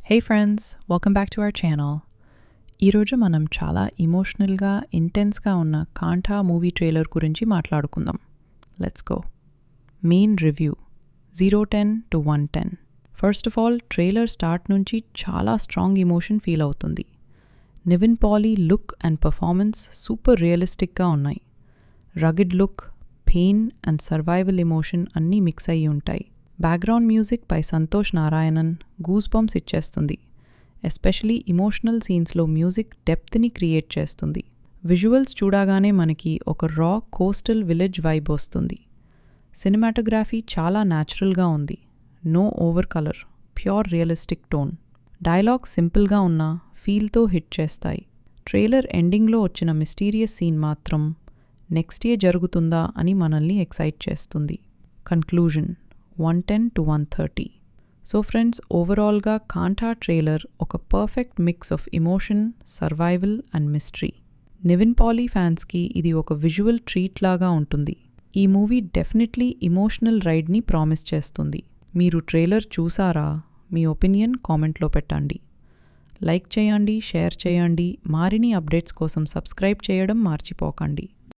Hey friends, welcome back to our channel. ఈరోజు మనం చాలా ఎమోషనల్గా ఇంటెన్స్గా ఉన్న కాంఠా మూవీ ట్రైలర్ గురించి మాట్లాడుకుందాం. Let's go. Main review 0-10 to 110. First of all trailer start నుంచి చాలా స్ట్రాంగ్ ఎమోషన్ ఫీల్ అవుతుంది. Nivin Pauly look and performance super రియలిస్టిక్గా ఉన్నాయి. Rugged look, pain and survival emotion అన్నీ మిక్స్ అయ్యి ఉంటాయి. Background music by Santhosh Narayanan goose bumps ఇచ్చేస్తుంది. ఎస్పెషలీ ఇమోషనల్ సీన్స్లో మ్యూజిక్ డెప్త్ని క్రియేట్ చేస్తుంది. విజువల్స్ చూడగానే మనకి ఒక రా కోస్టల్ విలేజ్ వైబ్ వస్తుంది. సినిమాటోగ్రఫీ చాలా న్యాచురల్గా ఉంది. No over colour, pure realistic tone. Dialogue సింపుల్గా ఉన్నా ఫీల్తో హిట్ చేస్తాయి. ట్రైలర్ ఎండింగ్లో వచ్చిన మిస్టీరియస్ సీన్ మాత్రం నెక్స్ట్ ఇయర్ జరుగుతుందా అని మనల్ని ఎక్సైట్ చేస్తుంది. Conclusion 110 to 130. సో ఫ్రెండ్స్, ఓవరాల్గా కాంఠా ట్రైలర్ ఒక perfect mix of emotion, survival and mystery. Nivin Pauly ఫ్యాన్స్కి ఇది ఒక విజువల్ ట్రీట్ లాగా ఉంటుంది. ఈ మూవీ డెఫినెట్లీ ఎమోషనల్ రైడ్ని ప్రామిస్ చేస్తుంది. మీరు ట్రైలర్ చూసారా? మీ ఒపీనియన్ కామెంట్లో పెట్టండి. లైక్ చేయండి, షేర్ చేయండి. మరిన్ని అప్డేట్స్ కోసం సబ్స్క్రైబ్ చేయడం మర్చిపోకండి.